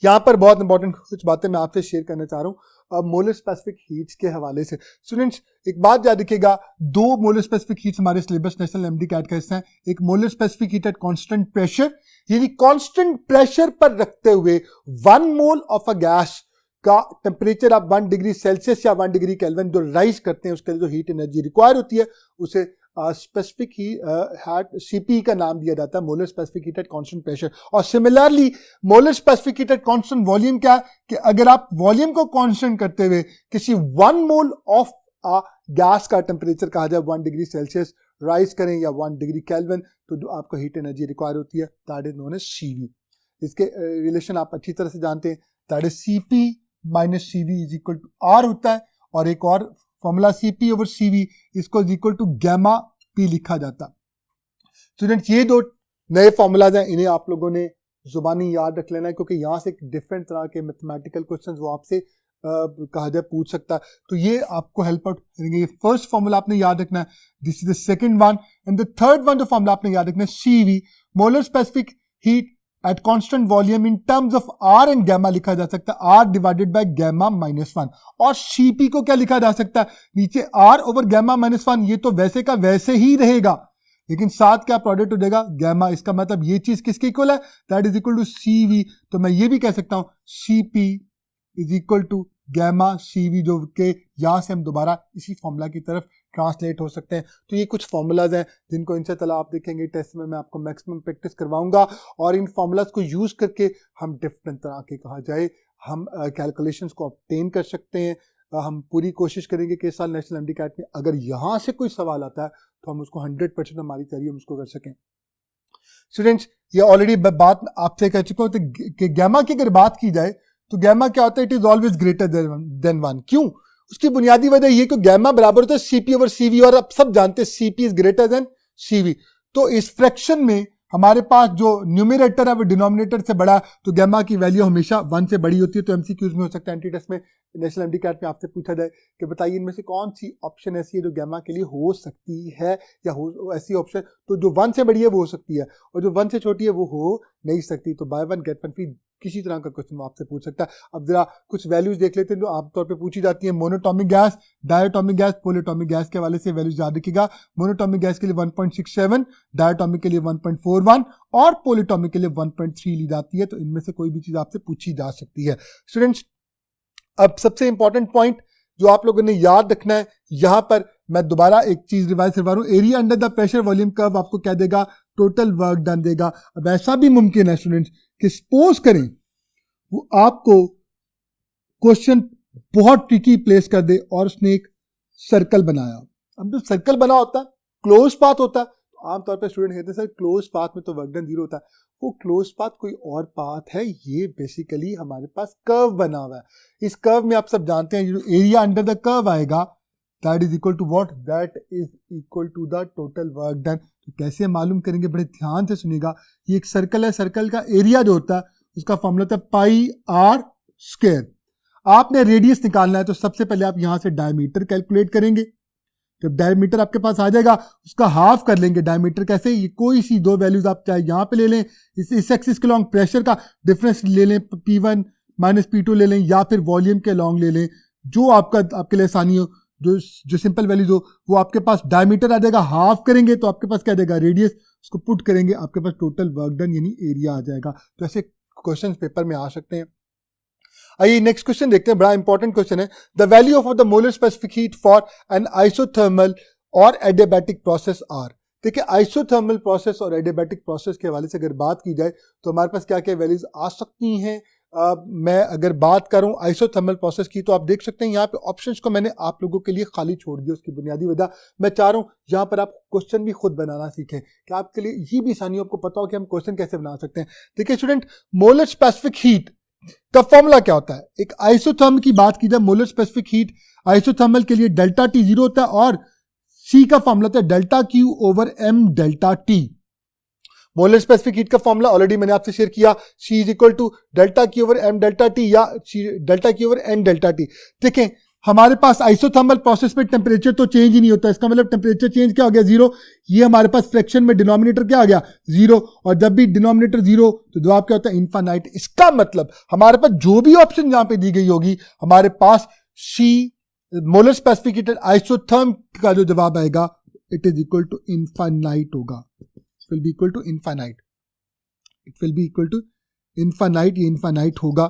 यहाँ पर बहुत इंपॉर्टेंट कुछ बातें मैं आपसे शेयर करना चाह रहा हूँ मोलर स्पेसिफिक हीट्स के हवाले से। स्टूडेंट्स एक बात याद रखिएगा, दो मोलर स्पेसिफिक हीट्स हमारे सिलेबस नेशनल एमडी कैट का हिस्सा है। एक molar specific heat at constant pressure, यानी कांस्टेंट प्रेशर पर रखते हुए 1 मोल ऑफ अ गैस का टेम्परेचर आप 1 डिग्री सेल्सियस या 1 डिग्री केल्विन जो राइज करते हैं, उसके लिए जो हीट एनर्जी रिक्वायर होती है उसे स्पेसिफिक ही सीपी का नाम दिया जाता है, molar specific heat at constant pressure. और similarly molar specific heat at constant volume क्या है कि अगर आप वॉल्यूम को कांस्टेंट करते हुए किसी 1 मोल ऑफ गैस का टेम्परेचर कहा जाए 1 डिग्री सेल्सियस राइज करें या 1 डिग्री केल्विन, तो जो आपको हीट एनर्जी रिक्वायर होती है that is known as CV. इसके रिलेशन आप अच्छी तरह से जानते हैं, that is CP minus CV is equal to R होता है, और एक और फॉर्मूला सीपी ओवर सीवी, इसको is equal to gamma P लिखा जाता। स्टूडेंट्स ये दो नए फॉर्मूलाज हैं, इन्हें आप लोगों ने जुबानी याद रख लेना है, क्योंकि यहाँ से डिफरेंट तरह के मैथमेटिकल क्वेश्चंस वो आपसे कहा जाए पूछ सकता है, तो ये आपको हेल्प आउट करेंगे। ये फर्स्ट फॉर्मूला आपने याद रखना है, this is the second one, and the third one जो फॉर्मूला आपने याद रखना है CV, molar specific heat at constant volume in terms of R and gamma लिखा जा सकता है, R divided by gamma minus 1। और सीपी को क्या लिखा जा सकता है, नीचे आर ओवर गैमा माइनस 1, ये तो वैसे का वैसे ही रहेगा, लेकिन साथ क्या प्रोडक्ट हो जाएगा गैमा। इसका मतलब ये चीज किसके इक्वल है, that is equal to CV. तो मैं ये भी कह सकता हूं CP is equal to gamma CV, जो के यहां से हम दोबारा इसी फॉर्मूला की तरफ ट्रांसलेट हो सकते हैं। तो ये कुछ फॉर्मूलाज हैं जिनको इंशाअल्लाह आप देखेंगे टेस्ट में, मैं आपको मैक्सिमम प्रैक्टिस करवाऊंगा, और इन फॉर्मूलाज को यूज करके हम डिफरेंट तरह के कहा जाए हम कैलकुलेशंस को ऑब्टेन कर सकते हैं। हम पूरी कोशिश करेंगे कि इस साल नेशनल एमडी कैट में अगर यहाँ से कोई सवाल आता है तो हम उसको 100% हमारी तैयारी हम उसको कर सकें। स्टूडेंट्स ये ऑलरेडी बात आपसे कह चुका हूँ कि गैमा की अगर बात की जाए तो गैमा क्या होता है, it is always greater than 1। क्यों? उसकी बुनियादी वजह ये कि गैमा बराबर होता है सीपी ओवर सीवी, और आप सब जानते हैं CP is greater than CV. तो इस फ्रैक्शन में हमारे पास जो न्यूमरेटर है वो डिनोमिनेटर से बड़ा, तो गैमा की वैल्यू हमेशा 1 से बड़ी होती है। तो एमसीक्यूज में हो सकता है, एंटी टेस्ट में, नेशनल एमडी कैट में आपसे पूछा जाए कि बताइए इनमें से कौन सी ऑप्शन ऐसी है जो गैमा के लिए हो सकती है, या हो ऐसी ऑप्शन तो जो 1 से बड़ी है वो हो सकती है, और जो 1 से छोटी है वो हो नहीं सकती। तो बाय 1 गेट 1 फ्री किसी तरह का क्वेश्चन आपसे पूछ सकता है। अब जरा कुछ वैल्यूज देख लेते हैं जो आमतौर पे पूछी जाती है। Monatomic gas, diatomic gas, polyatomic gas के हवाले से वैल्यूज याद रखिएगा। मोनोटॉमिक गैस के लिए 1.67, डायटोमिक के लिए 1.41 और पोलिटॉमिक के लिए 1.3 ली जाती है। तो इनमें से कोई भी चीज आपसे पूछी जा सकती है। स्टूडेंट्स, अब सबसे इंपॉर्टेंट पॉइंट जो आप लोगों ने याद रखना है, यहां पर मैं दोबारा एक चीज रिवाइज करवा रहा हूं। Area under the pressure volume curve आपको क्या देगा, टोटल वर्क डन देगा। अब ऐसा भी मुमकिन है स्टूडेंट्स कि सपोज करें वो आपको क्वेश्चन बहुत ट्रिकी प्लेस कर दे और उसने एक सर्कल बनाया। अब जो सर्कल बना होता है क्लोज पाथ होता है, तो आमतौर पर स्टूडेंट कहते हैं सर क्लोज पाथ में तो वर्क डन 0 होता है। वो क्लोज पाथ कोई और पाथ है, ये बेसिकली हमारे पास कर्व बना हुआ है। इस कर्व में आप सब जानते हैं जो एरिया अंडर द कर्व आएगा that is equal to what, that is equal to the total work done. तो कैसे मालूम करेंगे, बड़े ध्यान से सुनिएगा। ये एक सर्कल है, सर्कल का एरिया जो होता है उसका फॉर्मूला होता है पाई आर स्क्वायर। आपने रेडियस निकालना है तो सबसे पहले आप यहां से डायमीटर कैलकुलेट करेंगे। जब डायमीटर आपके पास आ जाएगा उसका हाफ कर लेंगे। डायमीटर कैसे, ये कोई सी दो वैल्यूज आप चाहे यहां पे ले लें, इस एक्सिस के लॉन्ग प्रेशर का डिफरेंस ले लें, P1 माइनस P2 ले लें, या फिर वॉल्यूम के लॉन्ग ले लें, जो आपके लिए आसानी हो, जो सिंपल वैल्यूज हो। वो आपके पास डायमीटर आ जाएगा, हाफ करेंगे तो आपके पास क्या देगा, रेडियस, उसको पुट करेंगे आपके पास टोटल वर्क डन यानी एरिया आ जाएगा। तो ऐसे क्वेश्चन पेपर में आ सकते हैं। आइए नेक्स्ट क्वेश्चन देखते हैं, बड़ा इंपॉर्टेंट क्वेश्चन है। The value of the molar specific heat for an isothermal और एडियाबैटिक प्रोसेस आर। देखिए आइसोथर्मल प्रोसेस और एडियाबैटिक प्रोसेस के हवाले से अगर बात की जाए तो हमारे पास क्या क्या वैल्यूज आ सकती हैं। मैं अगर बात करूं आइसोथर्मल प्रोसेस की, तो आप देख सकते हैं यहाँ पे ऑप्शंस को मैंने आप लोगों के लिए खाली छोड़ दिया। उसकी बुनियादी वजह मैं चाह रहा हूँ यहाँ पर आप क्वेश्चन भी खुद बनाना सीखें, कि आपके लिए ये भी आसानी आपको पता हो कि हम क्वेश्चन कैसे बना सकते हैं। देखिए स्टूडेंट, मोलर स्पेसिफिक हीट का फॉर्मूला क्या होता है। एक आइसोथर्मल की बात की जाए, मोलर स्पेसिफिक हीट आइसोथर्मल के लिए डेल्टा टी 0 होता है, और सी का फॉर्मूला होता है delta Q over M delta T. Molar specific heat का फॉर्मूला ऑलरेडी मैंने आपसे शेयर किया, C is equal to delta Q over M delta T या delta Q over N delta T. देखें हमारे पास आइसोथर्मल प्रोसेस में टेम्परेचर तो चेंज ही नहीं होता, इसका मतलब टेम्परेचर चेंज क्या हो गया, 0। ये हमारे पास फ्रैक्शन में डिनोमिनेटर क्या आ गया, 0, और जब भी डिनोमिनेटर 0 तो जवाब क्या होता है, इनफाइनाइट। इसका मतलब हमारे पास जो भी ऑप्शन यहां पे दी गई होगी, हमारे पास C molar specific heat isotherm का जो जवाब आएगा it is equal to infinite होगा। will be equal to infinite, it will be equal to infinite, ये infinite होगा।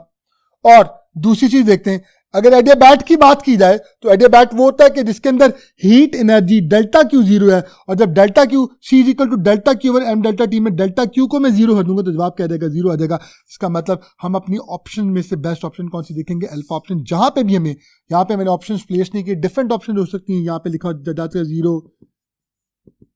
और दूसरी चीज देखते हैं, अगर एडियाबैट की बात की जाए तो एडियाबैट वो होता है कि जिसके अंदर हीट एनर्जी डेल्टा क्यू 0 है, और जब delta Q C is equal to delta Q over M delta T में डेल्टा क्यू को मैं 0 कर दूंगा तो जवाब क्या देगा, 0 आ जाएगा। इसका मतलब हम अपनी ऑप्शन में से बेस्ट ऑप्शन कौन सी देखेंगे, अल्फा ऑप्शन। जहां पे भी हमें, यहाँ पे मैंने ऑप्शन प्लेस नहीं किए, डिफरेंट ऑप्शन हो सकती है। यहाँ पे लिखा जाता है 0,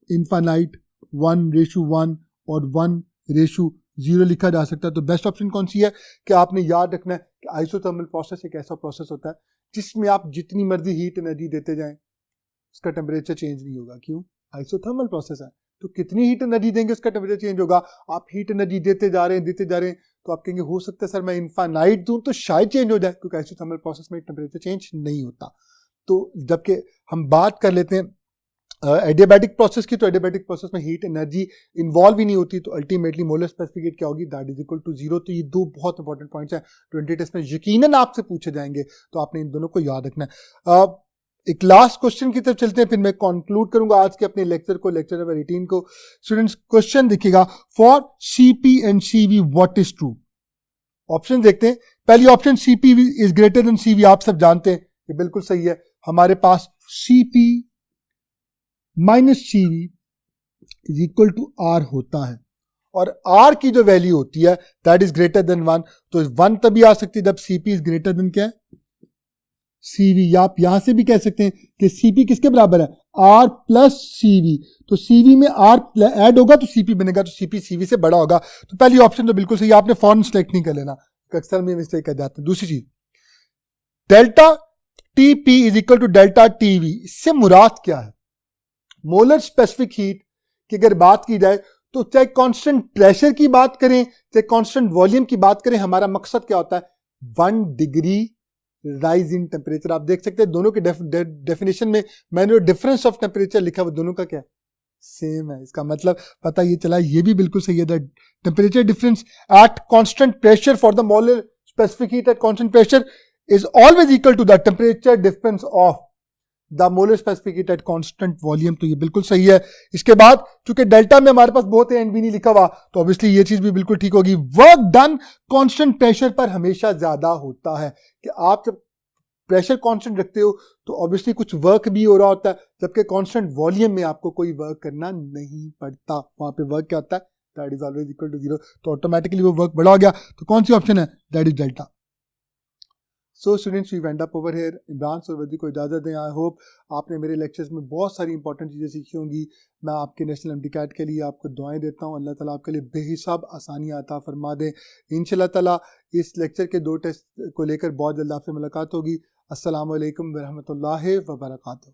इनफाइनाइट, 1:1 और 1:0 लिखा जा सकता है। तो बेस्ट ऑप्शन कौन सी है कि आपने याद रखना है कि आइसोथर्मल प्रोसेस एक ऐसा प्रोसेस होता है जिसमें आप जितनी मर्जी हीट एनर्जी देते जाएं उसका टेम्परेचर चेंज नहीं होगा। क्यों, आइसोथर्मल प्रोसेस है, तो कितनी हीट एनर्जी देंगे उसका टेम्परेचर चेंज होगा। आप हीट एनर्जी देते जा रहे हैं तो आप कहेंगे हो सकता है सर मैं इनफाइनाइट दूं तो शायद चेंज हो जाए, क्योंकि आइसोथर्मल प्रोसेस में टेम्परेचर चेंज नहीं होता। तो जबकि हम बात कर लेते हैं एडियाबैटिक प्रोसेस की, तो एडियाबैटिक प्रोसेस में हीट एनर्जी इन्वॉल्व ही नहीं होती, तो अल्टीमेटली मोलर स्पेसिफिक हीट क्या होगी, दैट इज इक्वल टू 0। तो ये दो बहुत इंपॉर्टेंट पॉइंट्स हैं, 20 टेस्ट में यकीनन आपसे पूछे जाएंगे, तो आपने इन दोनों को याद रखना है। एक लास्ट क्वेश्चन की तरफ चलते हैं, फिर मैं कंक्लूड करूंगा आज के अपने लेक्चर को, लेक्चर नंबर 18 को। स्टूडेंट्स क्वेश्चन देखिएगा, for CP and CV what is true. Option देखते हैं। पहली option CP is greater than CV, आप सब जानते हैं ये बिल्कुल सही है। हमारे पास CP minus CV is equal to R होता है, और आर की जो वैल्यू होती है दैट इज ग्रेटर देन 1। तो 1 तभी आ सकती है जब सीपी इज ग्रेटर देन क्या है, सीवी। या आप यहां से भी कह सकते हैं कि सीपी किसके बराबर है, आर प्लस सीवी। तो सीवी में आर ऐड होगा तो सीपी बनेगा, तो सीपी सीवी से बड़ा होगा। तो पहली ऑप्शन तो बिल्कुल सही, आपने फॉर्म सेलेक्ट नहीं कर लेना, अक्सर में मिस्टेक कर जाते हैं। दूसरी चीज, delta TP is equal to delta TV, इससे मुराद क्या है? मोलर स्पेसिफिक हीट की अगर बात की जाए तो चाहे कांस्टेंट प्रेशर की बात करें चाहे कांस्टेंट वॉल्यूम की बात करें, हमारा मकसद क्या होता है? 1 डिग्री राइज इन टेम्परेचर। आप देख सकते हैं दोनों के डेफिनेशन में मैंने जो डिफरेंस ऑफ टेम्परेचर लिखा वो दोनों का क्या सेम है। इसका मतलब पता ये चला, ये भी बिल्कुल सही है, that temperature difference at constant pressure for the molar specific heat at constant pressure is always equal to the temperature difference of the molar specific heat at constant volume। तो ये बिल्कुल सही है। इसके बाद चूंकि डेल्टा में हमारे पास बहुत है, एनवी नहीं लिखा हुआ, तो ऑब्वियसली ये चीज भी बिल्कुल ठीक होगी। वर्क डन कांस्टेंट प्रेशर पर हमेशा ज्यादा होता है, कि आप जब प्रेशर कांस्टेंट रखते हो तो ऑब्वियसली कुछ वर्क भी हो रहा होता है, जबकि कांस्टेंट वॉल्यूम में आपको कोई वर्क करना नहीं पड़ता। वहां पे वर्क क्या होता है? That is always equal to 0, तो ऑटोमेटिकली वो वर्क बड़ा हो गया। तो कौन सी ऑप्शन है? That is delta. So students, we wind up over here. Imran Survadi को इजाज़त दें। आई होप आपने मेरे लेक्चर्स में बहुत सारी इंपॉर्टेंट चीज़ें सीखी होंगी। मैं आपके नेशनल एमडी कैट के लिए आपको दुआएं देता हूं। अल्लाह ताला आपके लिए बेहिसाब आसानियां अता फरमा दे। इंशाल्लाह ताला इस लेक्चर के 2 टेस्ट को लेकर बहुत जल्द आपसे मुलाकात होगी। अस्सलामु अलैकुम व रहमतुल्लाहि व बरकातुहू।